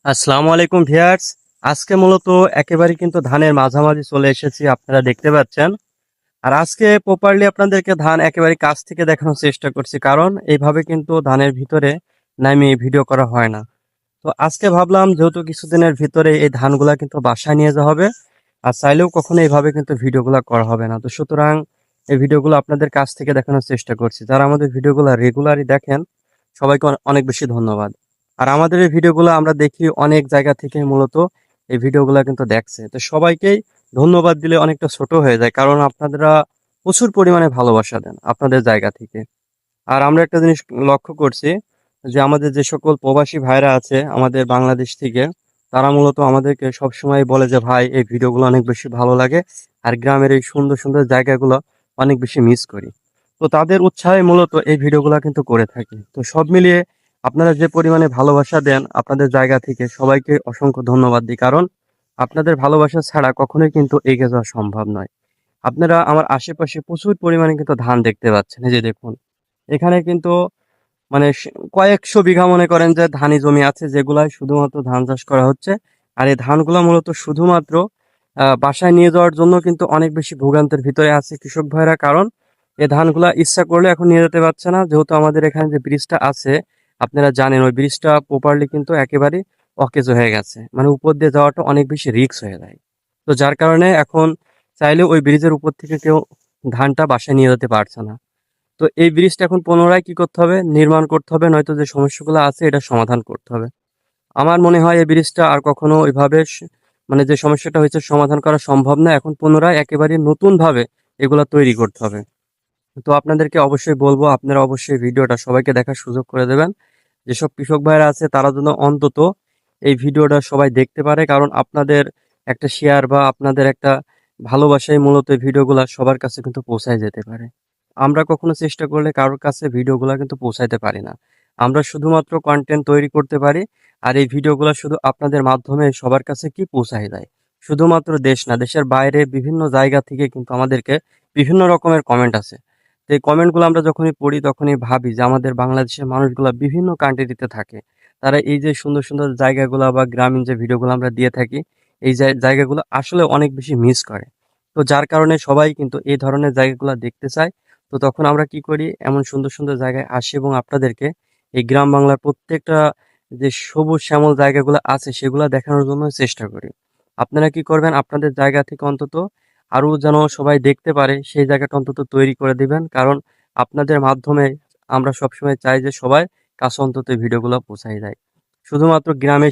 আসসালামু আলাইকুম ভিউয়ার্স। আজকে মূলত একেবারে কিন্তু ধানের মাঝামাঝি চলে এসেছি, আপনারা দেখতে পাচ্ছেন। আর আজকে প্রপারলি আপনাদেরকে ধান একেবারে কাছ থেকে দেখানোর চেষ্টা করছি, কারণ এইভাবে কিন্তু ধানের ভিতরে নামিয়ে ভিডিও করা হয় না। তো আজকে ভাবলাম যেহেতু কিছুদিনের ভিতরে এই ধানগুলা কিন্তু বাসায় নিয়ে যাওয়া হবে, আর চাইলেও কখনো এইভাবে কিন্তু ভিডিওগুলো করা হবে না। তো সুতরাং এই ভিডিওগুলো আপনাদের কাছ থেকে দেখানোর চেষ্টা করছি। যারা আমাদের ভিডিওগুলো রেগুলারই দেখেন, সবাইকে অনেক বেশি ধন্যবাদ। আর আমাদের এই ভিডিওগুলো আমরা দেখি অনেক জায়গা থেকে, মূলত এই ভিডিওগুলো কিন্তু দেখছে। তো সবাইকেই ধন্যবাদ দিলে অনেকটা ছোট হয়ে যায়, কারণ আপনারা প্রচুর পরিমাণে ভালোবাসা দেন আপনাদের জায়গা থেকে। আর আমরা একটা জিনিস লক্ষ্য করছি, যে আমাদের যে সকল প্রবাসী ভাইরা আছে আমাদের বাংলাদেশ থেকে, তারা মূলত আমাদেরকে সবসময় বলে যে ভাই এই ভিডিওগুলো অনেক বেশি ভালো লাগে, আর গ্রামের এই সুন্দর সুন্দর জায়গাগুলো অনেক বেশি মিস করি। তো তাদের উৎসাহে মূলত এই ভিডিওগুলো কিন্তু করে থাকি। তো সব মিলিয়ে আপনারা যে পরিমাণে ভালোবাসা দেন আপনাদের জায়গা থেকে, সবাইকে অসংখ্য ধন্যবাদ দিই, কারণ আপনাদের ভালোবাসা ছাড়া কখনোই কিন্তু এগিয়ে যাওয়া সম্ভব নয়। আপনারা আমার আশেপাশে প্রচুর পরিমাণে কিন্তু ধান দেখতে পাচ্ছেন, এই যে দেখুন। এখানে কিন্তু মানে কয়েকশো বিঘা মনে করেন যে ধানি জমি আছে, যেগুলায় শুধুমাত্র ধান চাষ করা হচ্ছে। আর এই ধানগুলা মূলত শুধুমাত্র বাসায় নিয়ে যাওয়ার জন্য কিন্তু অনেক বেশি ভোগান্তির ভিতরে আছে কৃষক ভাইরা, কারণ এই ধানগুলা ইচ্ছা করলে এখন নিয়ে যেতে পারছে না, যেহেতু আমাদের এখানে যে ব্রিজটা আছে আপনারা জানেন, ওই ব্রিজটা প্রপারলি কিন্তু একেবারে অকেজো হয়ে গেছে, মানে উপর দিয়ে যাওয়াটা অনেক বেশি রিস্ক হয়ে যায়। তো যার কারণে এখন চাইলে ওই ব্রিজের উপর থেকে কেউ ধানটা বাসায় নিয়ে যেতে পারছে না। তো এই ব্রিজটা এখন পুনরায় কি করতে হবে, নির্মাণ করতে হবে, নয়তো যে সমস্যাগুলো আছে এটা সমাধান করতে হবে। আমার মনে হয় এই ব্রিজটা আর কখনো ওইভাবে মানে যে সমস্যাটা হয়েছে সমাধান করা সম্ভব না, এখন পুনরায় একেবারে নতুন ভাবে এগুলা তৈরি করতে হবে। তো আপনাদেরকে অবশ্যই বলবো, আপনারা অবশ্যই ভিডিওটা সবাইকে দেখার সুযোগ করে দেবেন। যেসব কৃষক ভাইরা আছে তারা যেন অন্তত এই ভিডিওটা সবাই দেখতে পারে, কারণ আপনাদের একটা শেয়ার বা আপনাদের একটা ভালোবাসাই মূলত এই ভিডিওগুলা সবার কাছে কিন্তু পৌঁছায় যেতে পারে। আমরা কখনো চেষ্টা করলে কারোর কাছে ভিডিওগুলা কিন্তু পৌঁছাইতে পারি না। আমরা শুধুমাত্র কন্টেন্ট তৈরি করতে পারি, আর এই ভিডিওগুলা শুধু আপনাদের মাধ্যমে সবার কাছে কি পৌঁছায় যায়। শুধুমাত্র দেশ না, দেশের বাইরে বিভিন্ন জায়গা থেকে কিন্তু আমাদেরকে বিভিন্ন রকমের কমেন্ট আছে। তো এই কমেন্টগুলো আমরা যখনই পড়ি তখনই ভাবি যে আমাদের বাংলাদেশের মানুষগুলা বিভিন্ন কান্ট্রিতে থাকে। তারা এই যে সুন্দর সুন্দর জায়গাগুলা বা গ্রামীণ যে ভিডিওগুলো আমরা দিয়ে থাকি, এই জায়গাগুলো আসলে অনেক বেশি মিস করে। তো যার কারণে সবাই কিন্তু এই ধরনের জায়গাগুলো দেখতে চায়। তো তখন আমরা কি করি, এমন সুন্দর সুন্দর জায়গায় আসি এবং আপনাদেরকে এই গ্রাম বাংলার প্রত্যেকটা যে সবুজ শ্যামল জায়গাগুলো আছে সেগুলো দেখানোর জন্য চেষ্টা করি। আপনারা কি করবেন, আপনাদের জায়গা থেকে অন্তত আরো যেন সবাই দেখতে পারে সেই জায়গাটা অন্তত তৈরি করে দিবেন, কারণ আপনাদের মাধ্যমে আমরা সবসময় চাই যে সবাই কাছে অন্তত এই ভিডিওগুলো পৌঁছায় যায়। শুধুমাত্র গ্রামে